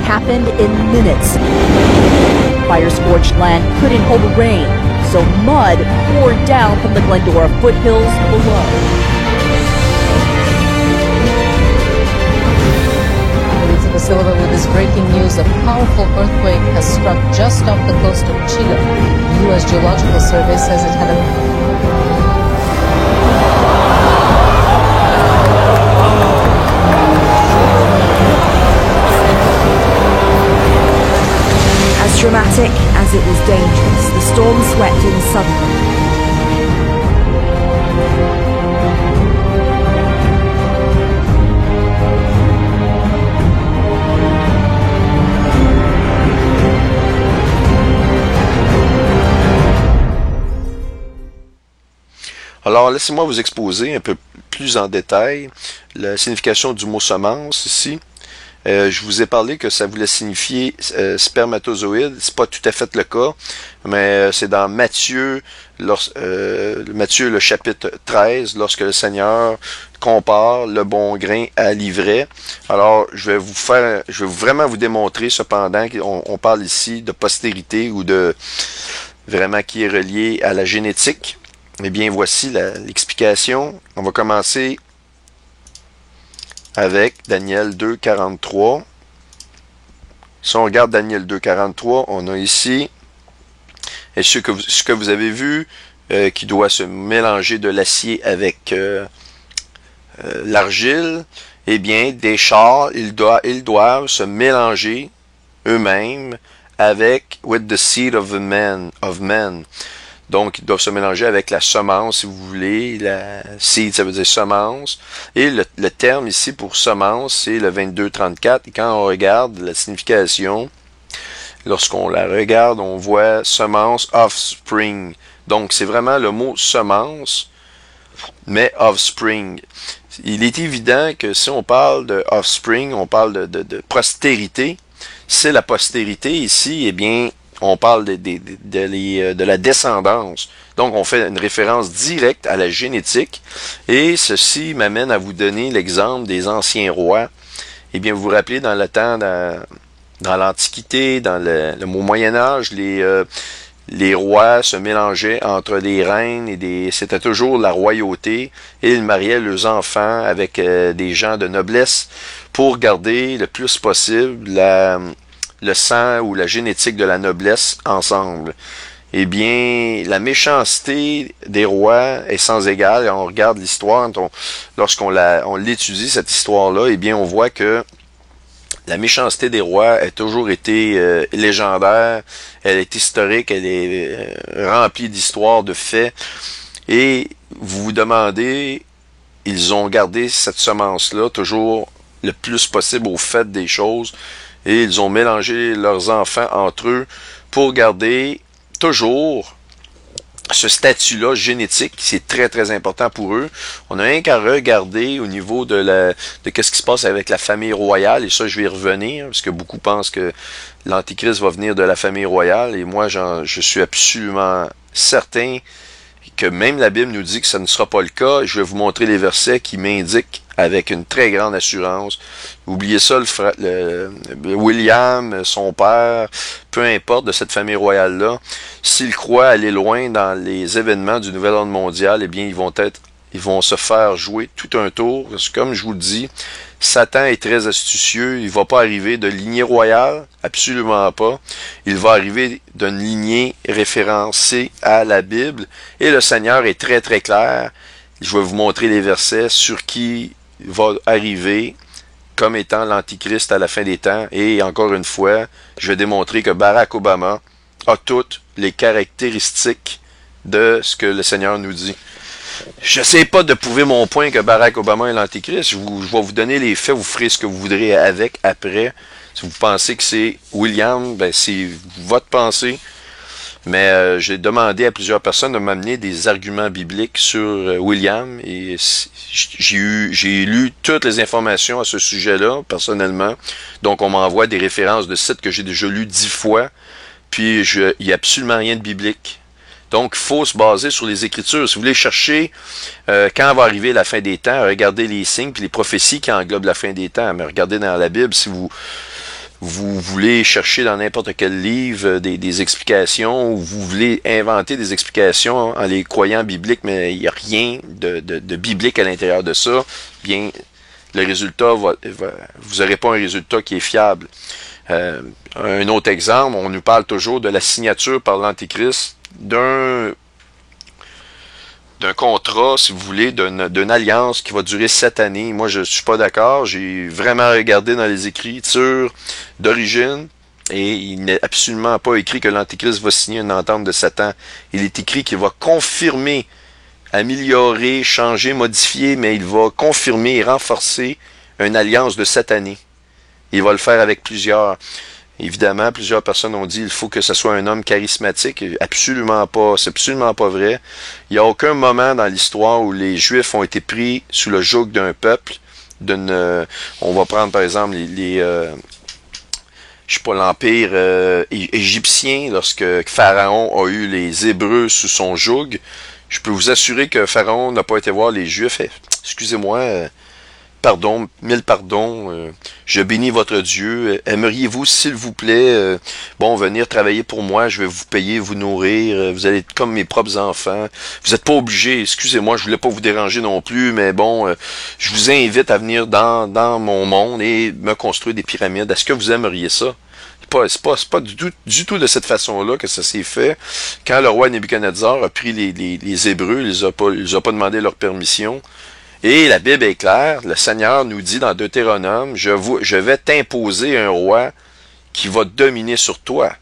happened in minutes. Fire-scorched land couldn't hold the rain, so mud poured down from the Glendora foothills below. Silva with this breaking news. A powerful earthquake has struck just off the coast of Chile. The U.S. Geological Survey says it had As dramatic as it was dangerous, the storm swept in suddenly. Alors, laissez-moi vous exposer un peu plus en détail la signification du mot semence ici. Je vous ai parlé que ça voulait signifier spermatozoïde. C'est pas tout à fait le cas, mais c'est dans Matthieu, Matthieu le chapitre 13, lorsque le Seigneur compare le bon grain à l'ivraie. Alors, je vais vraiment vous démontrer cependant qu'on parle ici de postérité ou de vraiment qui est relié à la génétique. Eh bien, voici l'explication. On va commencer avec Daniel 2, 43. Si on regarde Daniel 2, 43, on a ici et ce que vous avez vu qui doit se mélanger de l'acier avec l'argile. Eh bien, des chars, ils doivent se mélanger eux-mêmes avec with the seed of men. Donc, ils doivent se mélanger avec la semence, si vous voulez. La seed, ça veut dire semence. Et le terme ici pour semence, c'est le 22-34. Et quand on regarde la signification, lorsqu'on la regarde, on voit semence, offspring. Donc, c'est vraiment le mot semence, mais offspring. Il est évident que si on parle de offspring, on parle de postérité. C'est la postérité ici, eh bien, on parle de la descendance. Donc, on fait une référence directe à la génétique. Et ceci m'amène à vous donner l'exemple des anciens rois. Eh bien, vous vous rappelez, dans le temps, dans l'Antiquité, dans le Moyen-Âge, les rois se mélangeaient entre des reines et c'était toujours la royauté. Et ils mariaient leurs enfants avec des gens de noblesse pour garder le plus possible le sang ou la génétique de la noblesse ensemble. Eh bien, la méchanceté des rois est sans égale. Et on regarde l'histoire, lorsqu'on l'étudie, cette histoire-là, eh bien, on voit que la méchanceté des rois a toujours été légendaire, elle est historique, elle est remplie d'histoires, de faits. Et vous vous demandez, ils ont gardé cette semence-là toujours le plus possible au fait des choses. Et ils ont mélangé leurs enfants entre eux pour garder toujours ce statut-là génétique. C'est très, très important pour eux. On n'a rien qu'à regarder au niveau de qu'est-ce qui se passe avec la famille royale. Et ça, je vais y revenir, parce que beaucoup pensent que l'Antichrist va venir de la famille royale. Et moi, je suis absolument certain que même la Bible nous dit que ça ne sera pas le cas. Je vais vous montrer les versets qui m'indiquent avec une très grande assurance. Oubliez ça, William, son père, peu importe de cette famille royale-là, s'ils croient aller loin dans les événements du nouvel ordre mondial, eh bien, ils vont se faire jouer tout un tour. Parce que, comme je vous le dis, Satan est très astucieux. Il va pas arriver de lignée royale, absolument pas. Il va arriver d'une lignée référencée à la Bible. Et le Seigneur est très, très clair. Je vais vous montrer les versets sur qui va arriver comme étant l'Antichrist à la fin des temps. Et encore une fois, je vais démontrer que Barack Obama a toutes les caractéristiques de ce que le Seigneur nous dit. Je sais pas de prouver mon point que Barack Obama est l'Antichrist. Je vais vous donner les faits, vous ferez ce que vous voudrez avec après. Si vous pensez que c'est William, ben c'est votre pensée. Mais j'ai demandé à plusieurs personnes de m'amener des arguments bibliques sur William et j'ai lu toutes les informations à ce sujet-là, personnellement. Donc, on m'envoie des références de sites que j'ai déjà lus 10 fois. Puis, il n'y a absolument rien de biblique. Donc, il faut se baser sur les Écritures. Si vous voulez chercher quand va arriver la fin des temps, regardez les signes puis les prophéties qui englobent la fin des temps. Mais regardez dans la Bible, si vous vous voulez chercher dans n'importe quel livre des explications, ou vous voulez inventer des explications en les croyant bibliques, mais il n'y a rien de biblique à l'intérieur de ça, bien, le résultat vous n'aurez pas un résultat qui est fiable. Un autre exemple, on nous parle toujours de la signature par l'Antéchrist d'un contrat, si vous voulez, d'une alliance qui va durer 7 années. Moi, je suis pas d'accord. J'ai vraiment regardé dans les Écritures d'origine et il n'est absolument pas écrit que l'Antéchrist va signer une entente de 7 ans. Il est écrit qu'il va confirmer, améliorer, changer, modifier, mais il va confirmer et renforcer une alliance de 7 années. Il va le faire avec plusieurs. Évidemment, plusieurs personnes ont dit qu'il faut que ce soit un homme charismatique. Absolument pas. C'est absolument pas vrai. Il n'y a aucun moment dans l'histoire où les Juifs ont été pris sous le joug d'un peuple. On va prendre par exemple l'Empire égyptien, lorsque Pharaon a eu les Hébreux sous son joug. Je peux vous assurer que Pharaon n'a pas été voir les Juifs. Excusez-moi, pardon, mille pardons, je bénis votre Dieu. Aimeriez-vous, s'il vous plaît, venir travailler pour moi, je vais vous payer, vous nourrir, vous allez être comme mes propres enfants. Vous n'êtes pas obligés, excusez-moi, je voulais pas vous déranger non plus, mais je vous invite à venir dans mon monde et me construire des pyramides. Est-ce que vous aimeriez ça? C'est pas du tout de cette façon-là que ça s'est fait. Quand le roi Nebuchadnezzar a pris les Hébreux, il les a pas demandé leur permission. Et la Bible est claire, le Seigneur nous dit dans Deutéronome, je vais t'imposer un roi qui va dominer sur toi.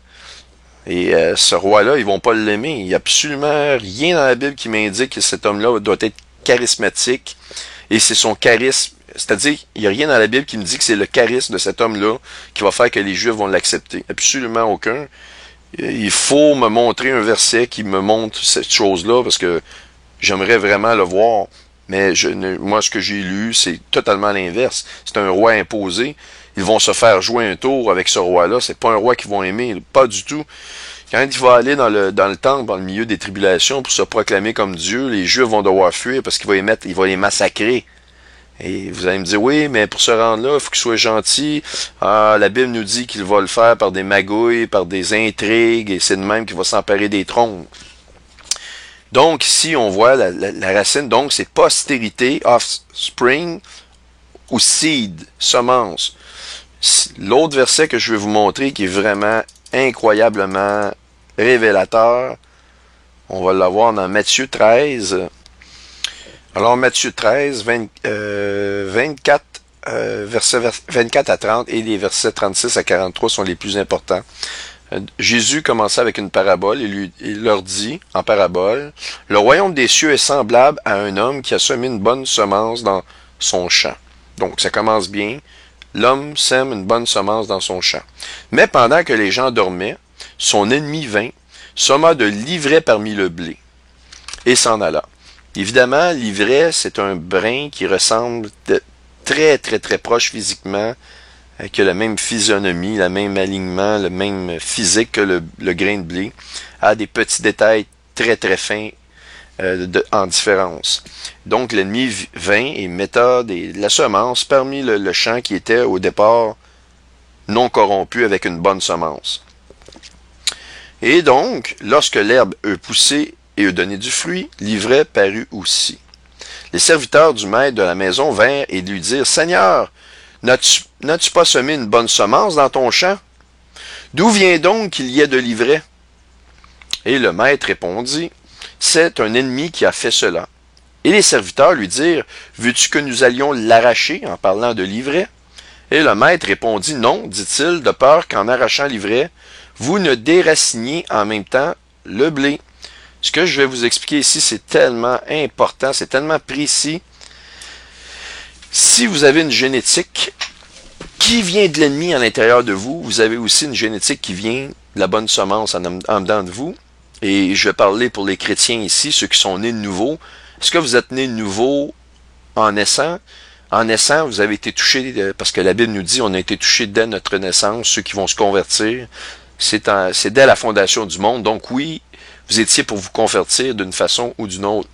Et ce roi-là, ils vont pas l'aimer. Il n'y a absolument rien dans la Bible qui m'indique que cet homme-là doit être charismatique. Et c'est son charisme. C'est-à-dire, il n'y a rien dans la Bible qui me dit que c'est le charisme de cet homme-là qui va faire que les Juifs vont l'accepter. Absolument aucun. Il faut me montrer un verset qui me montre cette chose-là, parce que j'aimerais vraiment le voir. Mais moi, ce que j'ai lu, c'est totalement l'inverse. C'est un roi imposé. Ils vont se faire jouer un tour avec ce roi-là. C'est pas un roi qu'ils vont aimer, pas du tout. Quand il va aller dans le temple, dans le milieu des tribulations, pour se proclamer comme Dieu, les Juifs vont devoir fuir parce qu'il va les massacrer. Et vous allez me dire, oui, mais pour se rendre là, il faut qu'il soit gentil. Ah, la Bible nous dit qu'il va le faire par des magouilles, par des intrigues, et c'est de même qu'il va s'emparer des trônes. Donc, ici, on voit la racine. Donc, c'est postérité, offspring, ou seed, semence. L'autre verset que je vais vous montrer, qui est vraiment incroyablement révélateur, on va l'avoir dans Matthieu 13. Alors, Matthieu 13, 24, versets 24 à 30, et les versets 36 à 43 sont les plus importants. Jésus commençait avec une parabole et il leur dit, en parabole, « Le royaume des cieux est semblable à un homme qui a semé une bonne semence dans son champ. » Donc, ça commence bien. L'homme sème une bonne semence dans son champ. Mais pendant que les gens dormaient, son ennemi vint, sema de l'ivraie parmi le blé, et s'en alla. Évidemment, l'ivraie, c'est un brin qui ressemble très, très, très proche physiquement, qui a la même physionomie, le même alignement, le même physique que le grain de blé, a des petits détails très très fins en différence. Donc l'ennemi vint et metta la semence parmi le champ qui était au départ non corrompu avec une bonne semence. Et donc, lorsque l'herbe eut poussé et eut donné du fruit, l'ivraie parut aussi. Les serviteurs du maître de la maison vinrent et lui dirent, « Seigneur, n'as-tu pas semé une bonne semence dans ton champ? D'où vient donc qu'il y ait de l'ivraie? » Et le maître répondit, « C'est un ennemi qui a fait cela. » Et les serviteurs lui dirent, « Veux-tu que nous allions l'arracher en parlant de l'ivraie? » Et le maître répondit, « Non, dit-il, de peur qu'en arrachant l'ivraie, vous ne déraciniez en même temps le blé. » Ce que je vais vous expliquer ici, c'est tellement important, c'est tellement précis. Si vous avez une génétique qui vient de l'ennemi à l'intérieur de vous, vous avez aussi une génétique qui vient de la bonne semence en dedans de vous. Et je vais parler pour les chrétiens ici, ceux qui sont nés de nouveau. Est-ce que vous êtes nés de nouveau en naissant? En naissant, vous avez été touchés, parce que la Bible nous dit, on a été touchés dès notre naissance, ceux qui vont se convertir. C'est dès la fondation du monde. Donc oui, vous étiez pour vous convertir d'une façon ou d'une autre.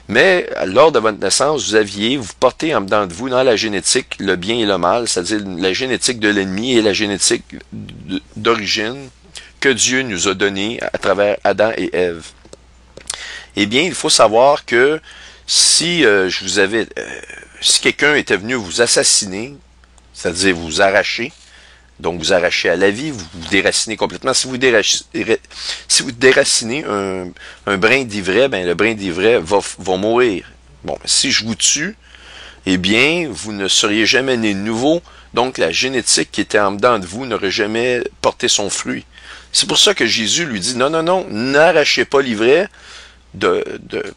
Mais lors de votre naissance, vous portez en dedans de vous, dans la génétique, le bien et le mal, c'est-à-dire la génétique de l'ennemi et la génétique d'origine que Dieu nous a donnée à travers Adam et Ève. Eh bien, il faut savoir que si si quelqu'un était venu vous assassiner, c'est-à-dire vous arracher, donc vous arrachez à la vie, vous vous déracinez complètement. Si vous déracinez un brin d'ivraie, ben le brin d'ivraie va mourir. Bon, si je vous tue, eh bien, vous ne seriez jamais né de nouveau. Donc la génétique qui était en dedans de vous n'aurait jamais porté son fruit. C'est pour ça que Jésus lui dit, non, n'arrachez pas l'ivraie,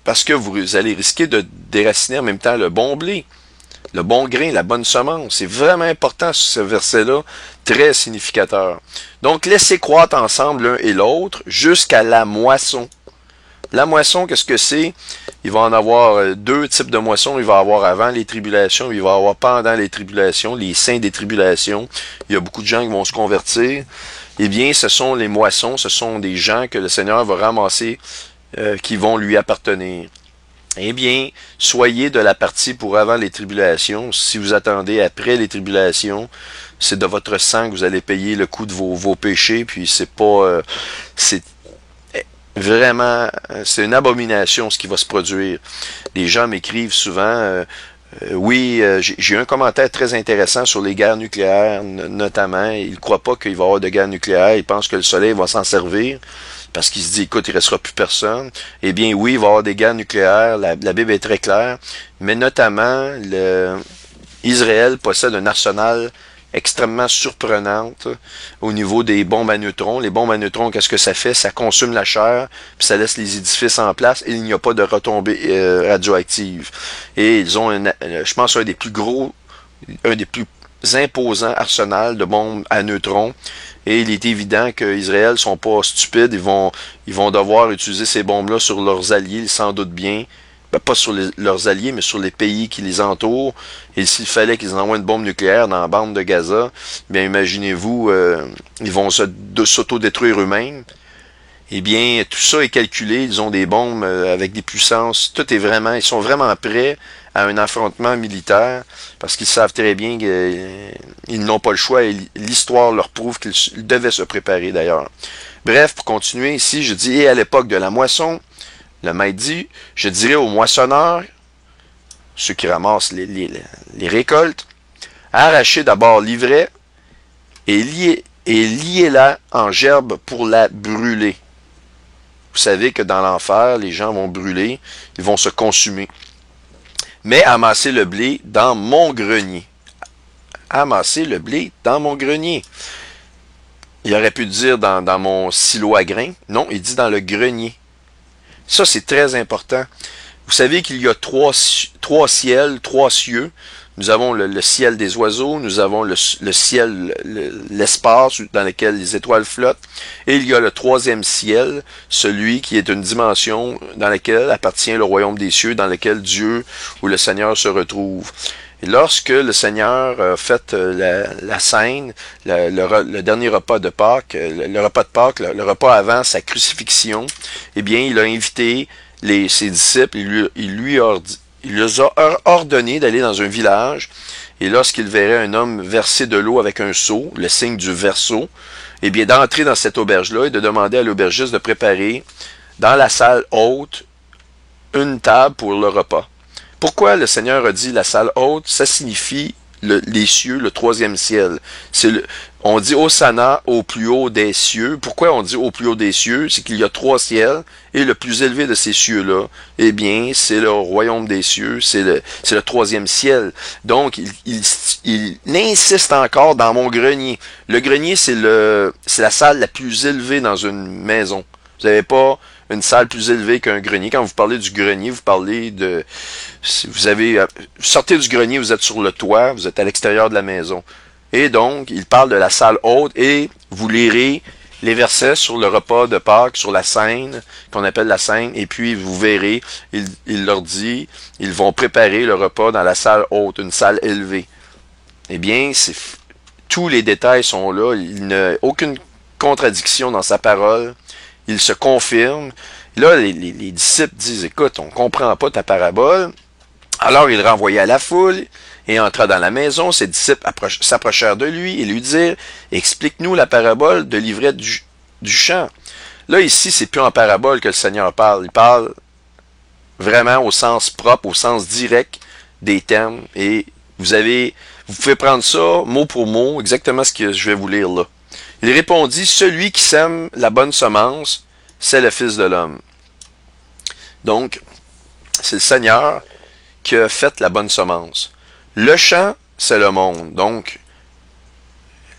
parce que vous allez risquer de déraciner en même temps le bon blé, le bon grain, la bonne semence. C'est vraiment important ce verset-là, très significateur. Donc, laissez croître ensemble l'un et l'autre jusqu'à la moisson. La moisson, qu'est-ce que c'est? Il va en avoir deux types de moissons. Il va y avoir avant les tribulations, il va y avoir pendant les tribulations, les saints des tribulations. Il y a beaucoup de gens qui vont se convertir. Eh bien, ce sont les moissons, ce sont des gens que le Seigneur va ramasser, qui vont lui appartenir. Eh bien, soyez de la partie pour avant les tribulations. Si vous attendez après les tribulations, c'est de votre sang que vous allez payer le coût de vos péchés, puis c'est vraiment, c'est une abomination ce qui va se produire. Les gens m'écrivent souvent, j'ai eu un commentaire très intéressant sur les guerres nucléaires, notamment. Ils ne croient pas qu'il va y avoir de guerre nucléaire, ils pensent que le soleil va s'en servir. Parce qu'il se dit, écoute, il ne restera plus personne. Eh bien, oui, il va y avoir des guerres nucléaires, la Bible est très claire, mais notamment, Israël possède un arsenal extrêmement surprenant au niveau des bombes à neutrons. Les bombes à neutrons, qu'est-ce que ça fait? Ça consume la chair, puis ça laisse les édifices en place, et il n'y a pas de retombées radioactives. Et ils ont, je pense, un des plus imposants arsenals de bombes à neutrons. Et il est évident qu'Israël sont pas stupides, ils vont devoir utiliser ces bombes-là sur leurs alliés, ils s'en doutent bien. Ben, pas sur leurs alliés, mais sur les pays qui les entourent. Et s'il fallait qu'ils envoient une bombe nucléaire dans la bande de Gaza, bien imaginez-vous, ils vont s'auto-détruire eux-mêmes. Eh bien, tout ça est calculé, ils ont des bombes avec des puissances, ils sont vraiment prêts à un affrontement militaire, parce qu'ils savent très bien qu'ils n'ont pas le choix, et l'histoire leur prouve qu'ils devaient se préparer d'ailleurs. Bref, pour continuer ici, je dis, et à l'époque de la moisson, le maître dit, je dirais aux moissonneurs, ceux qui ramassent les récoltes, arrachez d'abord l'ivraie et liez-la en gerbe pour la brûler. Vous savez que dans l'enfer, les gens vont brûler, ils vont se consumer. Mais amassez le blé dans mon grenier. Amassez le blé dans mon grenier. Il aurait pu dire dans mon silo à grains. Non, il dit dans le grenier. Ça, c'est très important. Vous savez qu'il y a trois ciels, trois cieux. Nous avons le ciel des oiseaux, nous avons le ciel, l'espace dans lequel les étoiles flottent, et il y a le troisième ciel, celui qui est une dimension dans laquelle appartient le royaume des cieux, dans lequel Dieu ou le Seigneur se retrouve. Et lorsque le Seigneur a fait la scène, le dernier repas de Pâques, le repas de Pâques, le repas avant sa crucifixion, eh bien, il a invité ses disciples, il leur a ordonné d'aller dans un village, et lorsqu'il verrait un homme verser de l'eau avec un seau, le signe du verseau, eh bien, d'entrer dans cette auberge-là et de demander à l'aubergiste de préparer dans la salle haute une table pour le repas. Pourquoi le Seigneur a dit la salle haute? Ça signifie les cieux, le troisième ciel. On dit Hosanna au plus haut des cieux. Pourquoi on dit au plus haut des cieux? C'est qu'il y a trois ciels, et le plus élevé de ces cieux-là, eh bien, c'est le royaume des cieux, c'est le troisième ciel. Donc, il insiste encore dans mon grenier. Le grenier, c'est la salle la plus élevée dans une maison. Vous n'avez pas une salle plus élevée qu'un grenier. Quand vous parlez du grenier, vous parlez de... sortez du grenier, vous êtes sur le toit, vous êtes à l'extérieur de la maison. Et donc, il parle de la salle haute, et vous lirez les versets sur le repas de Pâques, sur la scène, qu'on appelle la scène, et puis vous verrez, il leur dit, ils vont préparer le repas dans la salle haute, une salle élevée. Eh bien, tous les détails sont là, il n'y a aucune contradiction dans sa parole. Il se confirme, Et là, les disciples disent, écoute, on comprend pas ta parabole. Alors il renvoya la foule et entra dans la maison. Ses disciples s'approchèrent de lui et lui dirent, explique-nous la parabole de l'ivraie du champ. Là, ici, c'est plus en parabole que le Seigneur parle. Il parle vraiment au sens propre, au sens direct des termes. Et vous pouvez prendre ça mot pour mot, exactement ce que je vais vous lire là. Il répondit, celui qui sème la bonne semence, c'est le Fils de l'homme. Donc, c'est le Seigneur qui a fait la bonne semence. Le champ, c'est le monde. Donc,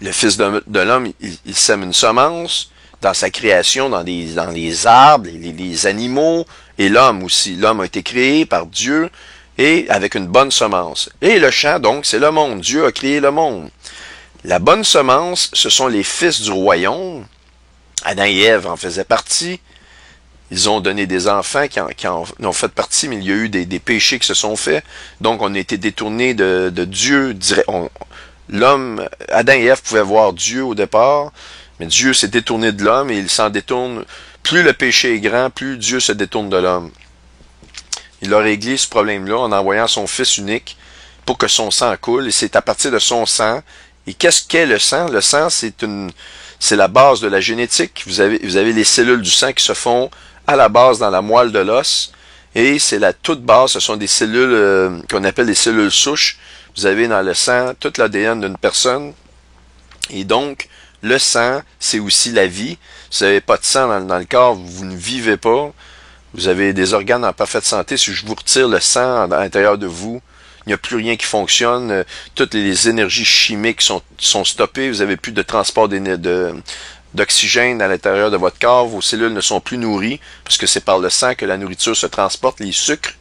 le Fils de l'homme, il sème une semence dans sa création, dans les arbres, les animaux, et l'homme aussi. L'homme a été créé par Dieu et avec une bonne semence. Et le champ, donc, c'est le monde. Dieu a créé le monde. La bonne semence, ce sont les fils du royaume. Adam et Ève en faisaient partie. Ils ont donné des enfants qui en ont fait partie, mais il y a eu des péchés qui se sont faits. Donc, on a été détournés de Dieu. L'homme, Adam et Ève pouvaient voir Dieu au départ, mais Dieu s'est détourné de l'homme et il s'en détourne. Plus le péché est grand, plus Dieu se détourne de l'homme. Il a réglé ce problème-là en envoyant son Fils unique pour que son sang coule. Et c'est à partir de son sang. Et qu'est-ce qu'est le sang? Le sang, c'est la base de la génétique. Vous avez les cellules du sang qui se font à la base dans la moelle de l'os. Et c'est la toute base. Ce sont des cellules qu'on appelle des cellules souches. Vous avez dans le sang toute l'ADN d'une personne. Et donc, le sang, c'est aussi la vie. Si vous n'avez pas de sang dans le corps, vous ne vivez pas. Vous avez des organes en parfaite santé. Si je vous retire le sang à l'intérieur de vous, il n'y a plus rien qui fonctionne. Toutes les énergies chimiques sont stoppées. Vous n'avez plus de transport d'oxygène à l'intérieur de votre corps. Vos cellules ne sont plus nourries, parce que c'est par le sang que la nourriture se transporte, les sucres.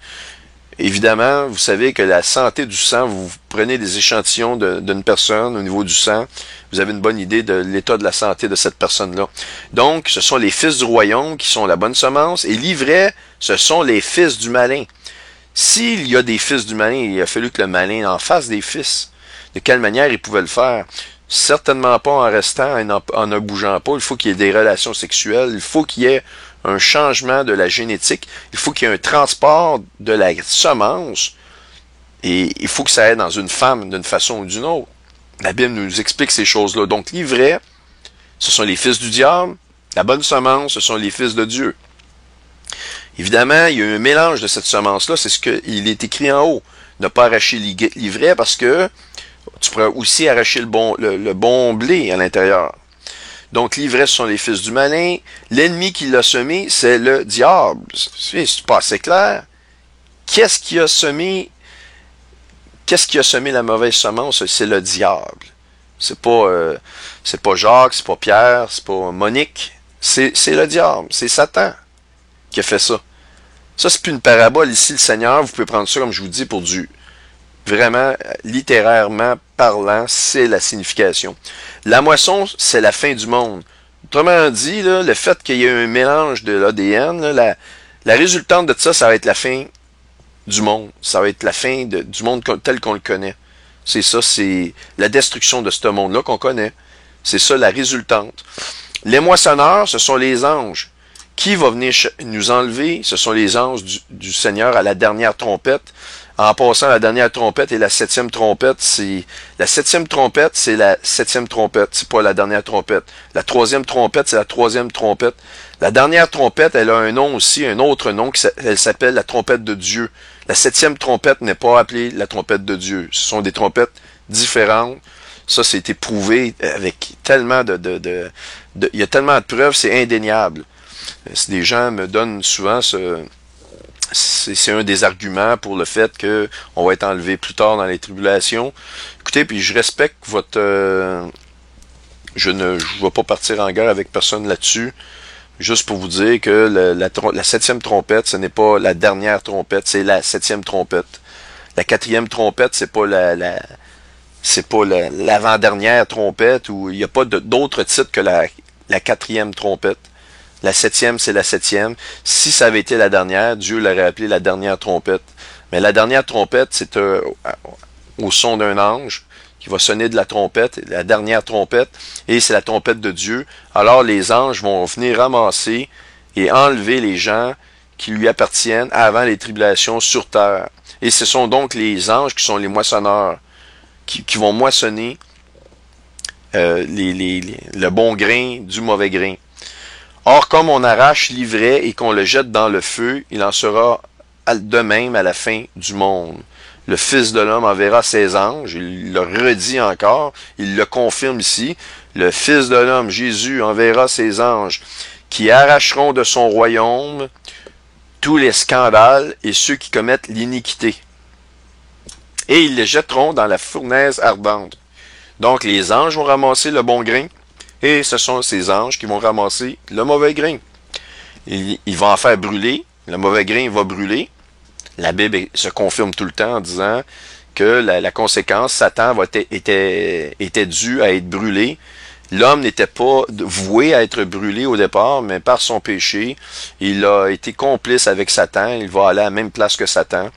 Évidemment, vous savez que la santé du sang, vous prenez des échantillons d'une personne au niveau du sang, vous avez une bonne idée de l'état de la santé de cette personne-là. Donc, ce sont les fils du royaume qui sont la bonne semence, et l'ivraie, ce sont les fils du malin. S'il y a des fils du malin, il a fallu que le malin en fasse des fils. De quelle manière il pouvait le faire? Certainement pas en restant, en ne bougeant pas. Il faut qu'il y ait des relations sexuelles. Il faut qu'il y ait un changement de la génétique. Il faut qu'il y ait un transport de la semence. Et il faut que ça aille dans une femme d'une façon ou d'une autre. La Bible nous explique ces choses-là. Donc l'ivraie, ce sont les fils du diable. La bonne semence, ce sont les fils de Dieu. Évidemment, il y a un mélange de cette semence-là, c'est ce qu'il est écrit en haut. Ne pas arracher l'ivraie parce que tu pourrais aussi arracher le bon blé à l'intérieur. Donc, l'ivraie, ce sont les fils du malin. L'ennemi qui l'a semé, c'est le diable. C'est pas assez clair. Qu'est-ce qui a semé la mauvaise semence? C'est le diable. C'est pas Jacques, c'est pas Pierre, c'est pas Monique. C'est le diable, c'est Satan qui a fait ça. Ça, c'est plus une parabole. Ici, le Seigneur, vous pouvez prendre ça, comme je vous dis, pour du vraiment, littérairement parlant, c'est la signification. La moisson, c'est la fin du monde. Autrement dit, là, le fait qu'il y ait un mélange de l'ADN, la résultante de ça, ça va être la fin du monde. Ça va être la fin du monde tel qu'on le connaît. C'est ça, c'est la destruction de ce monde-là qu'on connaît. C'est ça la résultante. Les moissonneurs, ce sont les anges. Qui va venir nous enlever? Ce sont les anges du Seigneur à la dernière trompette. En passant, la dernière trompette et la septième trompette, c'est la septième trompette, c'est la septième trompette, c'est pas la dernière trompette. La troisième trompette, c'est la troisième trompette. La dernière trompette, elle a un nom aussi, un autre nom, elle s'appelle la trompette de Dieu. La septième trompette n'est pas appelée la trompette de Dieu. Ce sont des trompettes différentes. Ça, c'est éprouvé avec tellement il y a tellement de preuves, c'est indéniable. Si des gens me donnent souvent c'est un des arguments pour le fait que on va être enlevé plus tard dans les tribulations. Écoutez, puis je respecte je ne vais pas partir en guerre avec personne là-dessus. Juste pour vous dire que la septième trompette, ce n'est pas la dernière trompette, c'est la septième trompette. La quatrième trompette, c'est pas l'avant-dernière trompette, ou il n'y a pas d'autre titre que la quatrième trompette. La septième, c'est la septième. Si ça avait été la dernière, Dieu l'aurait appelée la dernière trompette. Mais la dernière trompette, c'est au son d'un ange qui va sonner de la trompette, la dernière trompette, et c'est la trompette de Dieu. Alors les anges vont venir ramasser et enlever les gens qui lui appartiennent avant les tribulations sur terre. Et ce sont donc les anges qui sont les moissonneurs, qui vont moissonner le bon grain du mauvais grain. Or, comme on arrache l'ivraie et qu'on le jette dans le feu, il en sera de même à la fin du monde. Le Fils de l'homme enverra ses anges, il le redit encore, il le confirme ici, le Fils de l'homme, Jésus, enverra ses anges qui arracheront de son royaume tous les scandales et ceux qui commettent l'iniquité. Et ils les jetteront dans la fournaise ardente. Donc les anges vont ramasser le bon grain, et ce sont ces anges qui vont ramasser le mauvais grain. Ils vont en faire brûler, le mauvais grain va brûler. La Bible se confirme tout le temps en disant que la conséquence, Satan était dû à être brûlé. L'homme n'était pas voué à être brûlé au départ, mais par son péché, il a été complice avec Satan. Il va aller à la même place que Satan.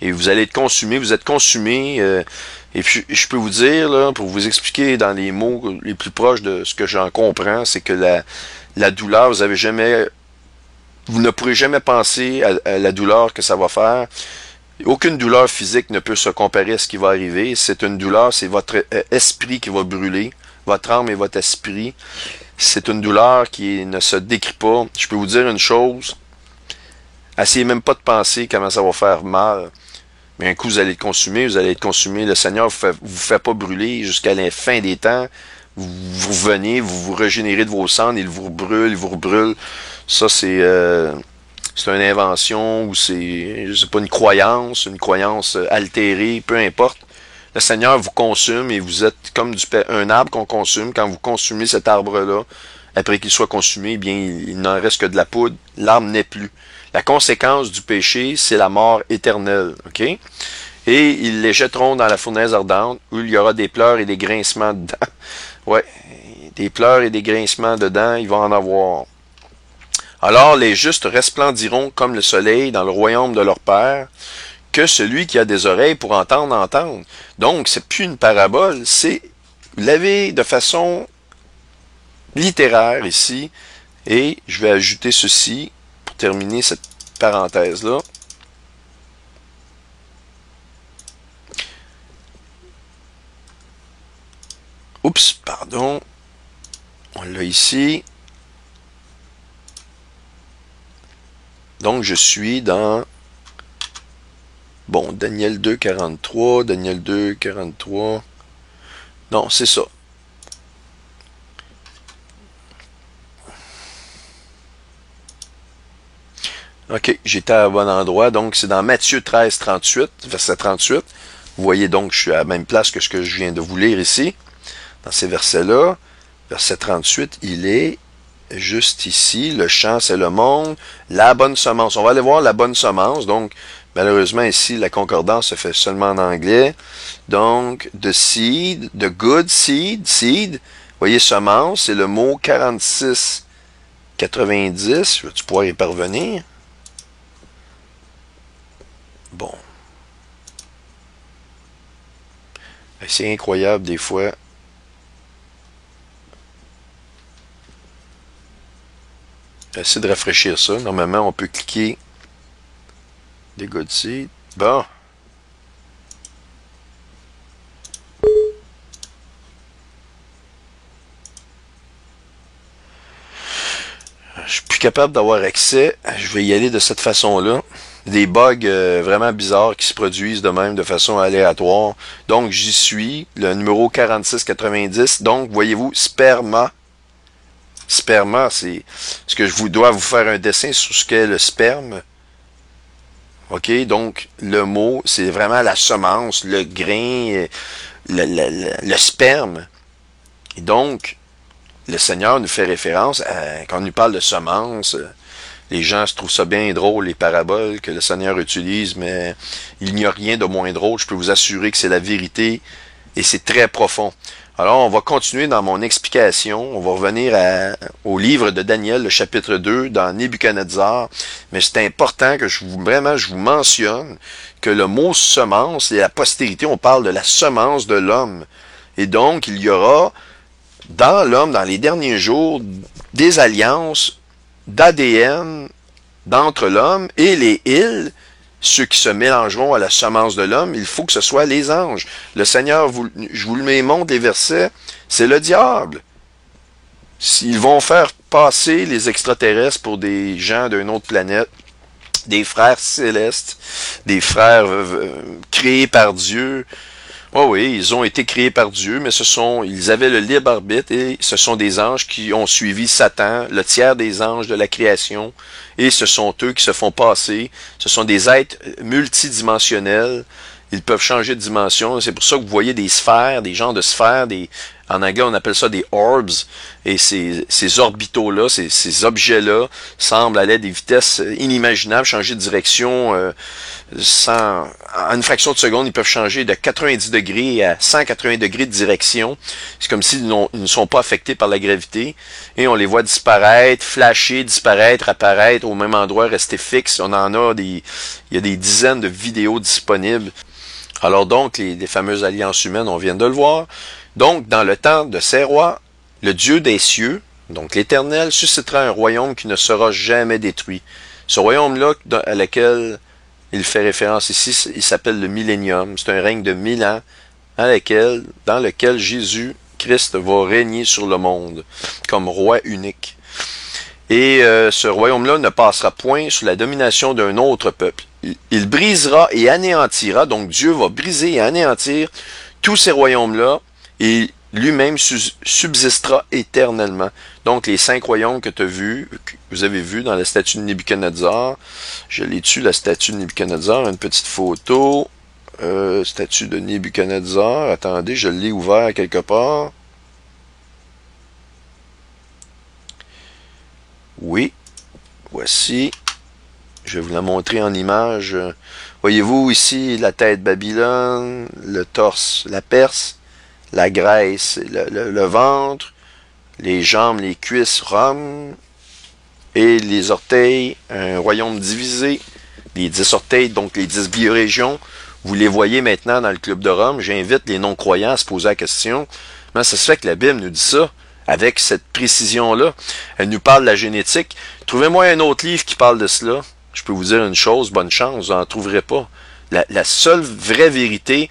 Et vous allez être consumé, vous êtes consumé. Et puis, je peux vous dire, là, pour vous expliquer dans les mots les plus proches de ce que j'en comprends, c'est que la douleur, vous ne pourrez jamais penser à la douleur que ça va faire. Aucune douleur physique ne peut se comparer à ce qui va arriver. C'est une douleur, c'est votre esprit qui va brûler, votre âme et votre esprit. C'est une douleur qui ne se décrit pas. Je peux vous dire une chose, essayez même pas de penser comment ça va faire mal. Mais un coup, vous allez être consumé, le Seigneur vous fait pas brûler jusqu'à la fin des temps. Vous revenez, vous vous régénérez de vos cendres, il vous brûle. Ça, c'est une invention ou c'est pas une croyance altérée, peu importe. Le Seigneur vous consume et vous êtes comme un arbre qu'on consume. Quand vous consumez cet arbre-là, après qu'il soit consumé, eh bien, il n'en reste que de la poudre, l'arbre n'est plus. La conséquence du péché, c'est la mort éternelle, ok? Et ils les jetteront dans la fournaise ardente, où il y aura des pleurs et des grincements dedans. Ouais, des pleurs et des grincements dedans, il va en avoir. Alors les justes resplendiront comme le soleil dans le royaume de leur Père, que celui qui a des oreilles pour entendre, entende. Donc, c'est plus une parabole, c'est, vous l'avez de façon littéraire ici, et je vais ajouter ceci, terminer cette parenthèse-là. Oups, pardon. On l'a ici. Donc, je suis dans... Bon, Daniel 2, 43. Daniel 2, 43. Non, c'est ça. OK, j'étais à bon endroit. Donc, c'est dans Matthieu 13, 38, verset 38. Vous voyez donc, je suis à la même place que ce que je viens de vous lire ici. Dans ces versets-là, verset 38, il est juste ici. Le champ, c'est le monde. La bonne semence. On va aller voir la bonne semence. Donc, malheureusement, ici, la concordance se fait seulement en anglais. Donc, the seed, the good seed, seed. Vous voyez, semence, c'est le mot 4690. Vas-tu pouvoir y parvenir? Bon. C'est incroyable des fois. J'essaie de rafraîchir ça. Normalement, on peut cliquer des good seed. Bon. Je suis plus capable d'avoir accès. Je vais y aller de cette façon-là. Des bugs vraiment bizarres qui se produisent de même de façon aléatoire. Donc, j'y suis. Le numéro 4690. Donc, voyez-vous, sperma. Sperma, c'est ce que je dois vous faire un dessin sur ce qu'est le sperme. OK? Donc, le mot, c'est vraiment la semence, le grain, le sperme. Et donc, le Seigneur nous fait référence quand on nous parle de semence. Les gens se trouvent ça bien drôle, les paraboles que le Seigneur utilise, mais il n'y a rien de moins drôle. Je peux vous assurer que c'est la vérité et c'est très profond. Alors, on va continuer dans mon explication. On va revenir au livre de Daniel, le chapitre 2, dans Nebuchadnezzar. Mais c'est important que je vous mentionne que le mot semence et la postérité, on parle de la semence de l'homme. Et donc, il y aura dans l'homme, dans les derniers jours, des alliances d'ADN d'entre l'homme et les îles, ceux qui se mélangeront à la semence de l'homme, il faut que ce soit les anges. Le Seigneur, je vous le montre les versets, c'est le diable. Ils vont faire passer les extraterrestres pour des gens d'une autre planète, des frères célestes, des frères créés par Dieu. Oh oui, ils ont été créés par Dieu, mais ils avaient le libre arbitre et ce sont des anges qui ont suivi Satan, le tiers des anges de la création, et ce sont eux qui se font passer. Ce sont des êtres multidimensionnels. Ils peuvent changer de dimension. C'est pour ça que vous voyez des sphères, des genres de sphères, en anglais on appelle ça des orbs, et ces orbitaux-là, ces objets-là, semblent aller à des vitesses inimaginables, changer de direction en une fraction de seconde, ils peuvent changer de 90 degrés à 180 degrés de direction. C'est comme s'ils ne sont pas affectés par la gravité, et on les voit disparaître, flasher, disparaître, apparaître au même endroit, rester fixe. Il y a des dizaines de vidéos disponibles. Alors donc, les fameuses alliances humaines, on vient de le voir. Donc, dans le temps de ces rois, le Dieu des cieux, donc l'Éternel, suscitera un royaume qui ne sera jamais détruit. Ce royaume-là, à lequel il fait référence ici, il s'appelle le millénium. C'est un règne de 1000 ans dans lequel Jésus-Christ va régner sur le monde comme roi unique. Et ce royaume-là ne passera point sous la domination d'un autre peuple. Il brisera et anéantira, donc Dieu va briser et anéantir tous ces royaumes-là, et lui-même subsistera éternellement. Donc, les 5 royaumes que vous avez vus dans la statue de Nebuchadnezzar, je l'ai dessus, la statue de Nebuchadnezzar, une petite photo, statue de Nebuchadnezzar, attendez, je l'ai ouvert quelque part. Oui, voici, je vais vous la montrer en image. Voyez-vous ici la tête Babylone, le torse, la Perse, la Grèce, le ventre, les jambes, les cuisses, Rome, et les orteils, un royaume divisé, les 10 orteils, donc les 10 biorégions. Vous les voyez maintenant dans le club de Rome. J'invite les non-croyants à se poser la question, comment ça se fait que la Bible nous dit ça, avec cette précision-là? Elle nous parle de la génétique. Trouvez-moi un autre livre qui parle de cela. Je peux vous dire une chose, bonne chance, vous n'en trouverez pas. La seule vraie vérité,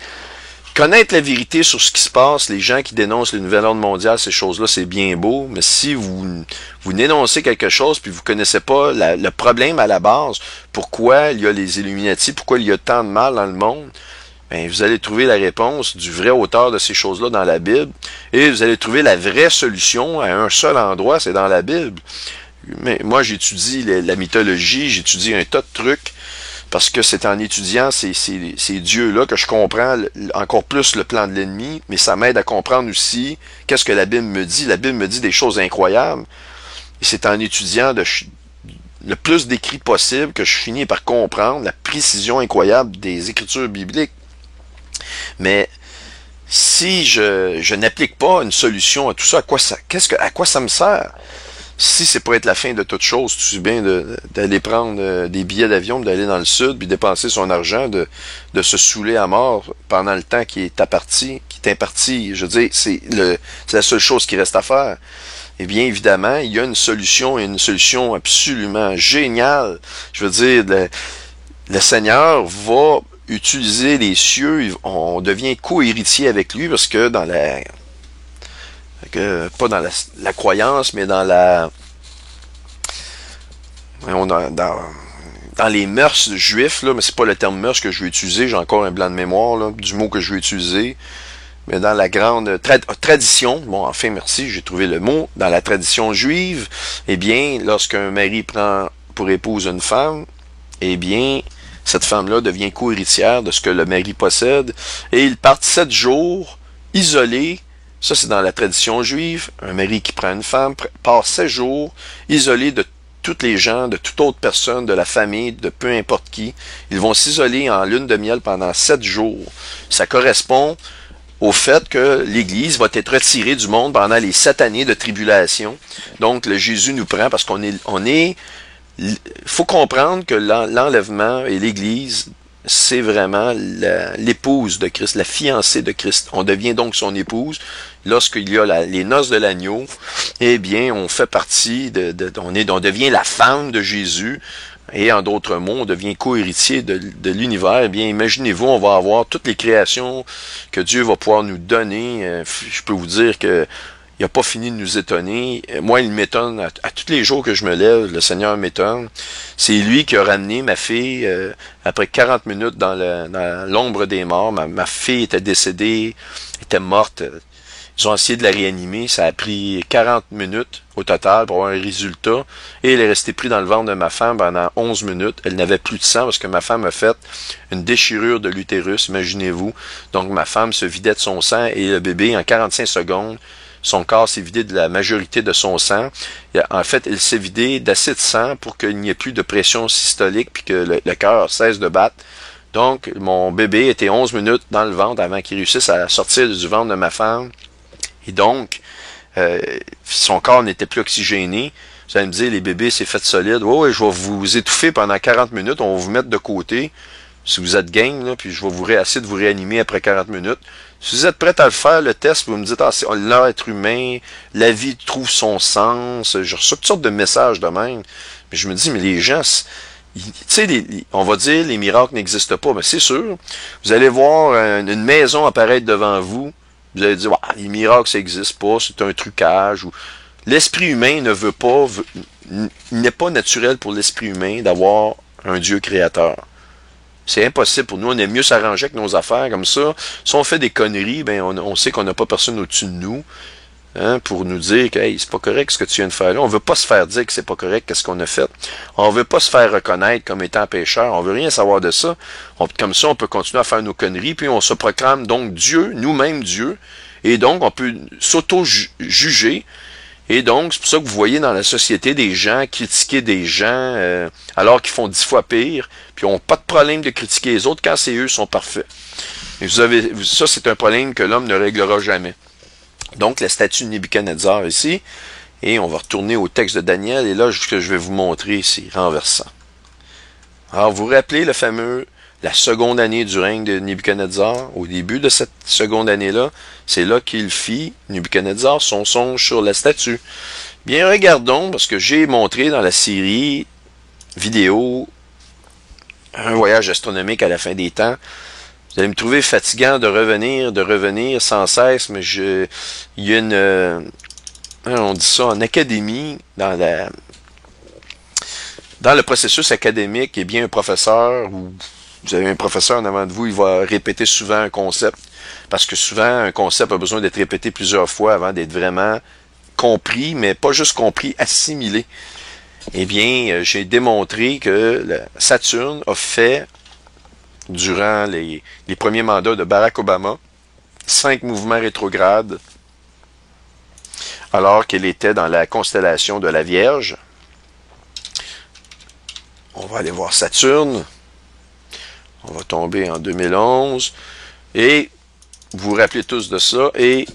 connaître la vérité sur ce qui se passe, les gens qui dénoncent le nouvel ordre mondial, ces choses-là, c'est bien beau, mais si vous dénoncez quelque chose puis vous connaissez pas le problème à la base, pourquoi il y a les Illuminati, pourquoi il y a tant de mal dans le monde, ben, vous allez trouver la réponse du vrai auteur de ces choses-là dans la Bible, et vous allez trouver la vraie solution à un seul endroit, c'est dans la Bible. Mais moi, j'étudie la mythologie, j'étudie un tas de trucs, parce que c'est en étudiant ces dieux-là que je comprends encore plus le plan de l'ennemi, mais ça m'aide à comprendre aussi qu'est-ce que la Bible me dit. La Bible me dit des choses incroyables, et c'est en étudiant le plus d'écrits possible que je finis par comprendre la précision incroyable des Écritures bibliques. Mais si je n'applique pas une solution à tout ça, à quoi ça me sert? Si c'est pour être la fin de toute chose, tout bien d'aller prendre des billets d'avion, d'aller dans le sud, puis dépenser son argent, de se saouler à mort pendant le temps qui est imparti. Je veux dire, c'est la seule chose qui reste à faire. Eh bien, évidemment, il y a une solution, et une solution absolument géniale. Je veux dire, le Seigneur va utiliser les cieux, on devient co-héritier avec lui, parce que pas dans la croyance, mais dans les mœurs juifs, là, mais c'est pas le terme mœurs que je vais utiliser, j'ai encore un blanc de mémoire là, du mot que je vais utiliser, mais dans la grande tradition, bon, enfin merci, j'ai trouvé le mot, dans la tradition juive, eh bien, lorsqu'un mari prend pour épouse une femme, eh bien, cette femme-là devient co-héritière de ce que le mari possède, et ils partent 7 jours isolés. Ça, c'est dans la tradition juive. Un mari qui prend une femme part 7 jours isolé de toutes les gens, de toute autre personne, de la famille, de peu importe qui. Ils vont s'isoler en lune de miel pendant 7 jours. Ça correspond au fait que l'Église va être retirée du monde pendant les 7 années de tribulation. Donc, le Jésus nous prend parce faut comprendre que l'enlèvement et l'Église c'est vraiment l'épouse de Christ, la fiancée de Christ. On devient donc son épouse. Lorsqu'il y a les noces de l'agneau, eh bien, on fait partie on devient la femme de Jésus. Et en d'autres mots, on devient co-héritier de l'univers. Eh bien, imaginez-vous, on va avoir toutes les créations que Dieu va pouvoir nous donner. Je peux vous dire que il n'a pas fini de nous étonner. Moi, il m'étonne à tous les jours que je me lève. Le Seigneur m'étonne. C'est lui qui a ramené ma fille après 40 minutes dans l'ombre des morts. Ma fille était décédée, était morte. Ils ont essayé de la réanimer. Ça a pris 40 minutes au total pour avoir un résultat. Et elle est restée prise dans le ventre de ma femme pendant 11 minutes. Elle n'avait plus de sang parce que ma femme a fait une déchirure de l'utérus, imaginez-vous. Donc ma femme se vidait de son sang et le bébé, en 45 secondes, son corps s'est vidé de la majorité de son sang. En fait, il s'est vidé d'assez de sang pour qu'il n'y ait plus de pression systolique puis que le cœur cesse de battre. Donc, mon bébé était 11 minutes dans le ventre avant qu'il réussisse à sortir du ventre de ma femme. Et donc, son corps n'était plus oxygéné. Vous allez me dire, les bébés, c'est fait solide. Oui, je vais vous étouffer pendant 40 minutes. On va vous mettre de côté. Si vous êtes game, là, puis je vais essayer de vous réanimer après 40 minutes. Si vous êtes prêt à le faire, le test, vous me dites, c'est l'être humain, la vie trouve son sens. Je reçois toutes sortes de messages de même. Mais je me dis, mais les gens, tu sais, on va dire, les miracles n'existent pas. Mais c'est sûr. Vous allez voir une maison apparaître devant vous. Vous allez dire, les miracles, ça n'existe pas, c'est un trucage. L'esprit humain ne veut pas, il n'est pas naturel pour l'esprit humain d'avoir un Dieu créateur. C'est impossible pour nous. On aime mieux s'arranger avec nos affaires comme ça. Si on fait des conneries, ben on sait qu'on n'a pas personne au-dessus de nous, hein, pour nous dire que hey, c'est pas correct ce que tu viens de faire là. On veut pas se faire dire que c'est pas correct qu'est-ce qu'on a fait. On veut pas se faire reconnaître comme étant pécheur. On veut rien savoir de ça. Comme ça, on peut continuer à faire nos conneries, puis on se proclame donc Dieu, nous-mêmes Dieu, et donc on peut s'auto-juger. Et donc, c'est pour ça que vous voyez dans la société des gens critiquer des gens alors qu'ils font 10 fois pire, puis ils n'ont pas de problème de critiquer les autres quand c'est eux qui sont parfaits. Et ça, c'est un problème que l'homme ne réglera jamais. Donc, la statue de Nebuchadnezzar ici, et on va retourner au texte de Daniel, et là, ce que je vais vous montrer, c'est renversant. Alors, vous vous rappelez la seconde année du règne de Nebuchadnezzar, au début de cette seconde année-là, c'est là qu'il fit, Nebuchadnezzar, son songe sur la statue. Bien, regardons, parce que j'ai montré dans la série vidéo un voyage astronomique à la fin des temps. Vous allez me trouver fatigant de revenir sans cesse, mais il y a on dit ça, en académie, dans le processus académique, eh bien, un professeur ou vous avez un professeur en avant de vous, il va répéter souvent un concept, parce que souvent, un concept a besoin d'être répété plusieurs fois avant d'être vraiment compris, mais pas juste compris, assimilé. Eh bien, j'ai démontré que Saturne a fait, durant les premiers mandats de Barack Obama, 5 mouvements rétrogrades, alors qu'elle était dans la constellation de la Vierge. On va aller voir Saturne. On va tomber en 2011. Et vous vous rappelez tous de ça. Et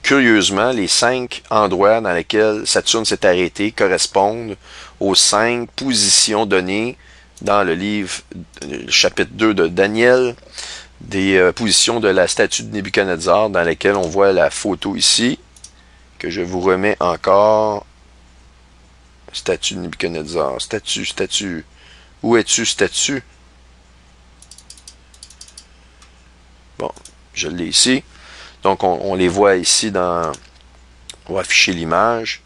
curieusement, les 5 endroits dans lesquels Saturne s'est arrêté correspondent aux 5 positions données dans le livre, le chapitre 2 de Daniel, des positions de la statue de Nebuchadnezzar, dans lesquelles on voit la photo ici, que je vous remets encore. Statue de Nebuchadnezzar. Statue. Où es-tu, statue? Bon, je l'ai ici. Donc, on les voit ici dans... On va afficher l'image.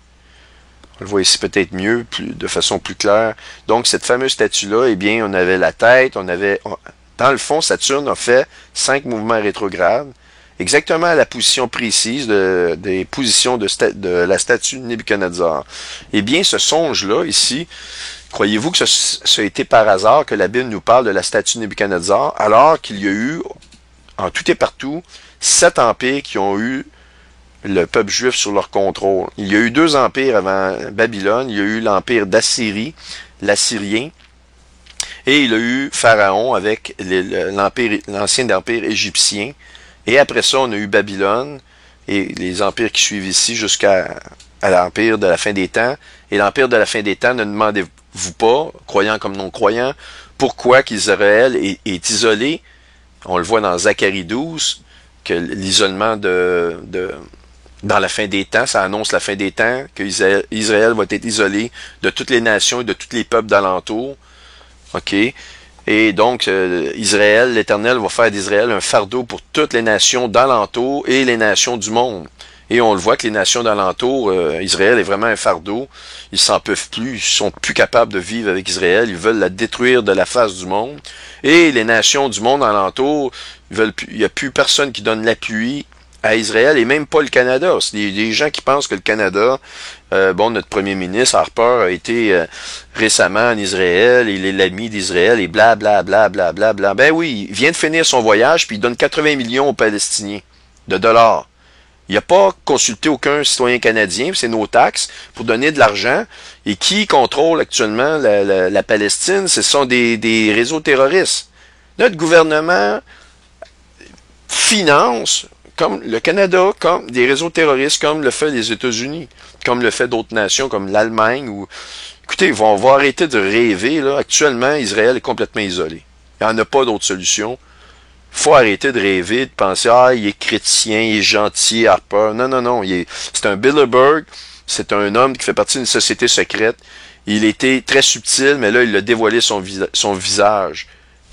On le voit ici peut-être mieux, de façon plus claire. Donc, cette fameuse statue-là, eh bien, on avait la tête, dans le fond, Saturne a fait 5 mouvements rétrogrades, exactement à la position précise des positions de la statue de Nebuchadnezzar. Eh bien, ce songe-là, ici, croyez-vous que ça a été par hasard que la Bible nous parle de la statue de Nebuchadnezzar, alors qu'il y a eu, en tout et partout, 7 empires qui ont eu le peuple juif sur leur contrôle. Il y a eu 2 empires avant Babylone. Il y a eu l'empire d'Assyrie, l'Assyrien, et il y a eu Pharaon avec l'ancien empire égyptien. Et après ça, on a eu Babylone et les empires qui suivent ici jusqu'à à l'empire de la fin des temps. Et l'empire de la fin des temps, ne demandez-vous pas, croyants comme non-croyants, pourquoi qu'Israël est isolé. On le voit dans Zacharie 12, que l'isolement dans la fin des temps, ça annonce la fin des temps, que Israël va être isolé de toutes les nations et de tous les peuples d'alentour. OK? Et donc, Israël, l'Éternel va faire d'Israël un fardeau pour toutes les nations d'alentour et les nations du monde. Et on le voit que les nations d'alentour, Israël est vraiment un fardeau. Ils s'en peuvent plus, ils sont plus capables de vivre avec Israël. Ils veulent la détruire de la face du monde. Et les nations du monde alentour, il n'y a plus personne qui donne l'appui à Israël et même pas le Canada. C'est des gens qui pensent que le Canada, notre premier ministre Harper a été récemment en Israël, il est l'ami d'Israël et bla bla bla bla bla bla. Ben oui, il vient de finir son voyage puis il donne 80 millions aux Palestiniens de dollars. Il n'a pas consulté aucun citoyen canadien, c'est nos taxes, pour donner de l'argent. Et qui contrôle actuellement la Palestine? Ce sont des réseaux terroristes. Notre gouvernement finance, comme le Canada, comme des réseaux terroristes, comme le fait les États-Unis, comme le fait d'autres nations, comme l'Allemagne. Écoutez, on va arrêter de rêver. Là. Actuellement, Israël est complètement isolé. Il n'y en a pas d'autre solution. Faut arrêter de rêver, de penser, il est chrétien, il est gentil, Harper. Non. C'est un Bilderberg, c'est un homme qui fait partie d'une société secrète. Il était très subtil, mais là, il a dévoilé son visage.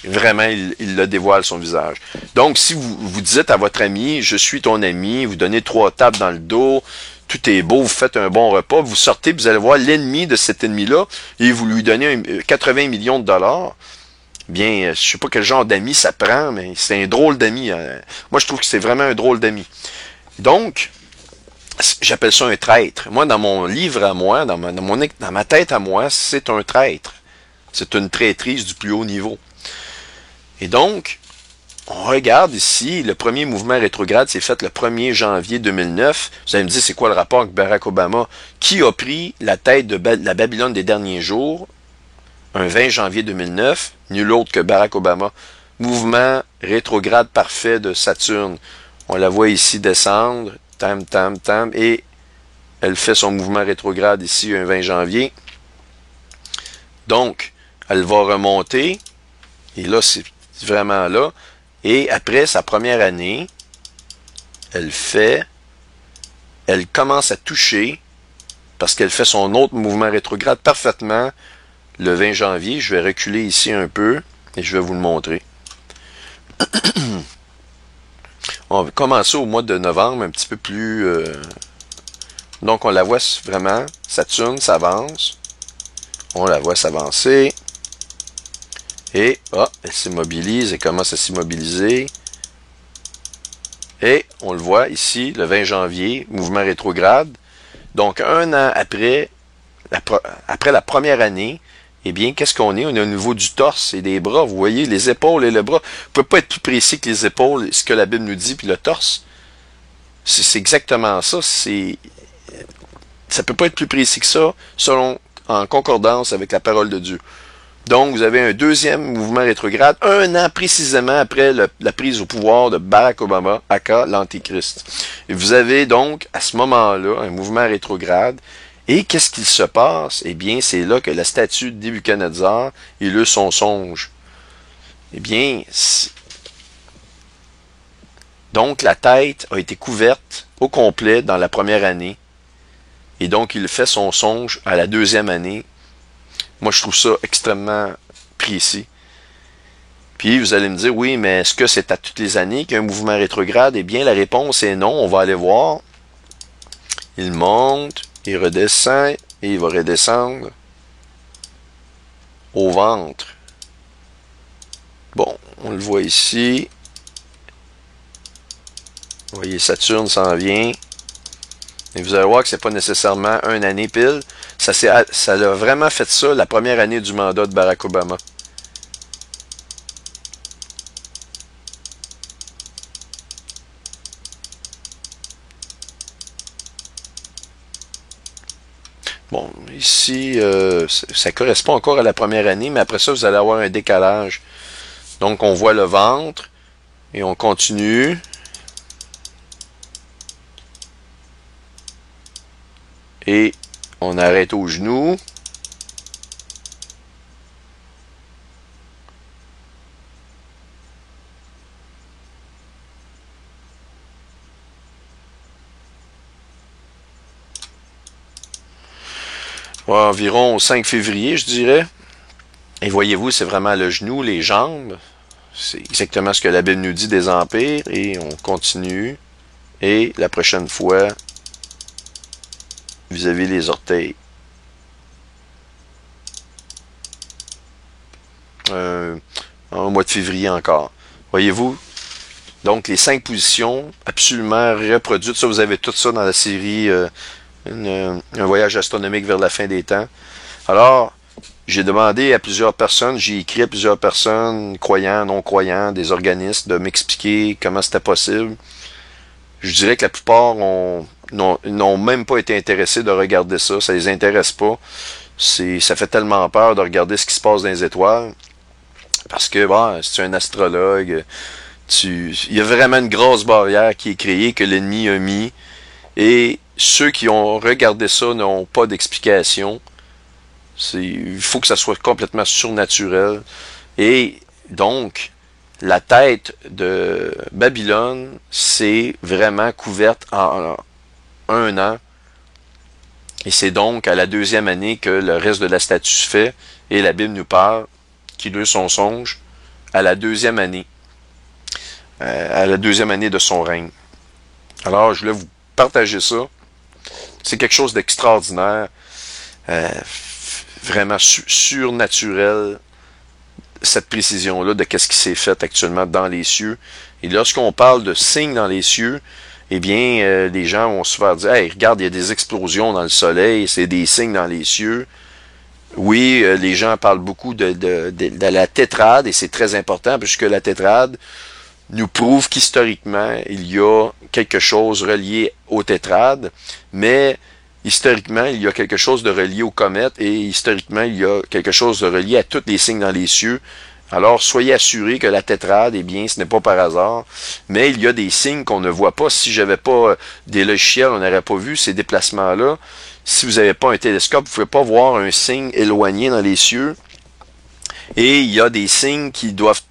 Vraiment, il le dévoile, son visage. Donc, si vous dites à votre ami, je suis ton ami, vous donnez 3 tapes dans le dos, tout est beau, vous faites un bon repas, vous sortez, vous allez voir l'ennemi de cet ennemi-là, et vous lui donnez 80 millions de dollars, bien, je sais pas quel genre d'ami ça prend, mais c'est un drôle d'ami. Moi, je trouve que c'est vraiment un drôle d'ami. Donc, j'appelle ça un traître. Moi, dans mon livre à moi, dans ma tête à moi, c'est un traître. C'est une traîtrise du plus haut niveau. Et donc, on regarde ici, le premier mouvement rétrograde s'est fait le 1er janvier 2009. Vous allez me dire, c'est quoi le rapport avec Barack Obama? Qui a pris la tête de la Babylone des derniers jours, un 20 janvier 2009, nul autre que Barack Obama. Mouvement rétrograde parfait de Saturne. On la voit ici descendre, tam, et elle fait son mouvement rétrograde ici, un 20 janvier. Donc, elle va remonter, et là, c'est vraiment là. Et après sa première année, elle commence à toucher, parce qu'elle fait son autre mouvement rétrograde parfaitement, le 20 janvier. Je vais reculer ici un peu, et je vais vous le montrer. On va commencer au mois de novembre, un petit peu plus... Donc, on la voit vraiment, Saturne s'avance. On la voit s'avancer. Et, elle s'immobilise, elle commence à s'immobiliser. Et, on le voit ici, le 20 janvier, mouvement rétrograde. Donc, un an après la première année, eh bien, qu'est-ce qu'on est? On est au niveau du torse et des bras. Vous voyez, les épaules et le bras. Vous ne pouvez pas être plus précis que les épaules, ce que la Bible nous dit, puis le torse. C'est exactement ça. Ça peut pas être plus précis que ça, en concordance avec la parole de Dieu. Donc, vous avez un deuxième mouvement rétrograde, un an précisément après la prise au pouvoir de Barack Obama, aka l'Antéchrist. Et vous avez donc, à ce moment-là, un mouvement rétrograde. Et qu'est-ce qu'il se passe? Eh bien, c'est là que la statue de Nebuchadnezzar il eut son songe. Eh bien, donc la tête a été couverte au complet dans la première année. Et donc, il fait son songe à la deuxième année. Moi, je trouve ça extrêmement précis. Puis, vous allez me dire, oui, mais est-ce que c'est à toutes les années qu'il y a un mouvement rétrograde? Eh bien, la réponse est non. On va aller voir. Il monte, il redescend, et il va redescendre au ventre. Bon, on le voit ici. Vous voyez, Saturne s'en vient. Et vous allez voir que c'est pas nécessairement une année pile. Ça a vraiment fait ça la première année du mandat de Barack Obama. Bon, ici, ça correspond encore à la première année, mais après ça, vous allez avoir un décalage. Donc, on voit le ventre, et on continue. Et on arrête au genou. Ouais, environ au 5 février, je dirais. Et voyez-vous, c'est vraiment le genou, les jambes. C'est exactement ce que la Bible nous dit des empires. Et on continue. Et la prochaine fois, vis-à-vis les orteils. En mois de février encore. Voyez-vous? Donc, les 5 positions absolument reproduites. Ça, vous avez tout ça dans la série un voyage astronomique vers la fin des temps. Alors, j'ai demandé à plusieurs personnes, j'ai écrit à plusieurs personnes, croyants, non-croyants, des organismes, de m'expliquer comment c'était possible. Je dirais que la plupart n'ont même pas été intéressés de regarder ça. Ça les intéresse pas. Ça fait tellement peur de regarder ce qui se passe dans les étoiles. Parce que, bon, si tu es un astrologue, il y a vraiment une grosse barrière qui est créée, que l'ennemi a mis. Et ceux qui ont regardé ça n'ont pas d'explication. Il faut que ça soit complètement surnaturel. Et donc, la tête de Babylone, c'est vraiment couverte en 1 an. Et c'est donc à la 2e année que le reste de la statue se fait. Et la Bible nous parle qu'il eut son songe à la 2e année. À la 2e année de son règne. Alors, je voulais vous partager ça. C'est quelque chose d'extraordinaire. Vraiment surnaturel. Cette précision-là de qu'est-ce qui s'est fait actuellement dans les cieux. Et lorsqu'on parle de signes dans les cieux, eh bien, les gens vont se faire dire, hey, regarde, il y a des explosions dans le soleil, c'est des signes dans les cieux. Oui, les gens parlent beaucoup de la tétrade, et c'est très important, puisque la tétrade nous prouve qu'historiquement, il y a quelque chose relié aux tétrades, mais historiquement, il y a quelque chose de relié aux comètes, et historiquement, il y a quelque chose de relié à tous les signes dans les cieux. Alors, soyez assurés que la tétrade, eh bien, ce n'est pas par hasard, mais il y a des signes qu'on ne voit pas. Si j'avais pas des logiciels, on n'aurait pas vu ces déplacements-là. Si vous n'avez pas un télescope, vous ne pouvez pas voir un signe éloigné dans les cieux. Et il y a des signes qui doivent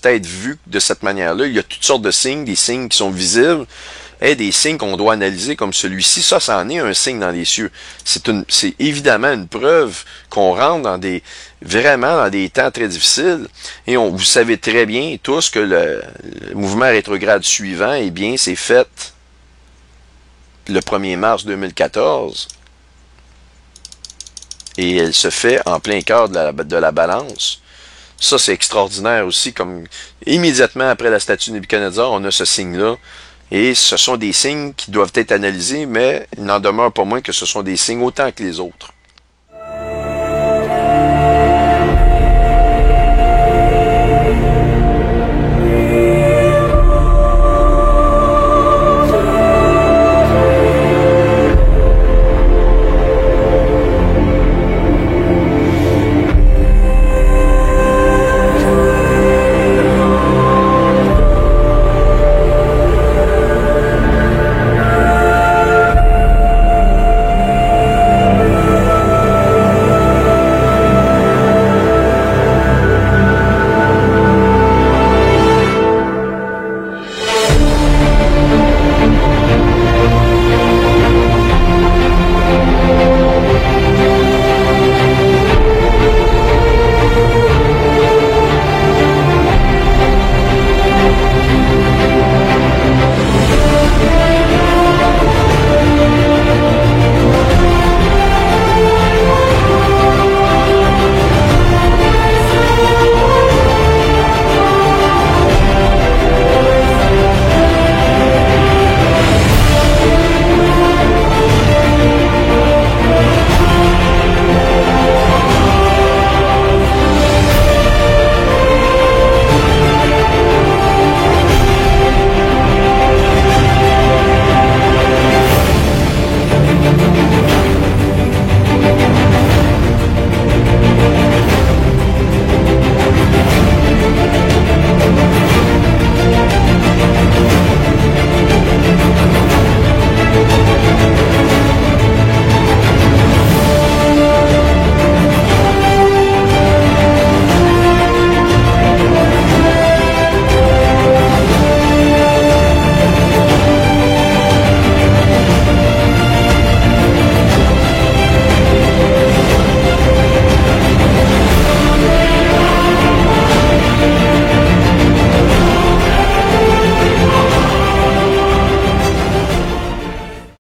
être vus de cette manière-là. Il y a toutes sortes de signes, des signes qui sont visibles, et des signes qu'on doit analyser comme celui-ci. Ça en est un signe dans les cieux. C'est évidemment une preuve qu'on rentre vraiment dans des temps très difficiles. Et vous savez très bien tous que le mouvement rétrograde suivant, eh bien, c'est fait le 1er mars 2014. Et elle se fait en plein cœur de la balance. Ça, c'est extraordinaire aussi, comme immédiatement après la statue de Nebuchadnezzar, on a ce signe-là. Et ce sont des signes qui doivent être analysés, mais il n'en demeure pas moins que ce sont des signes autant que les autres.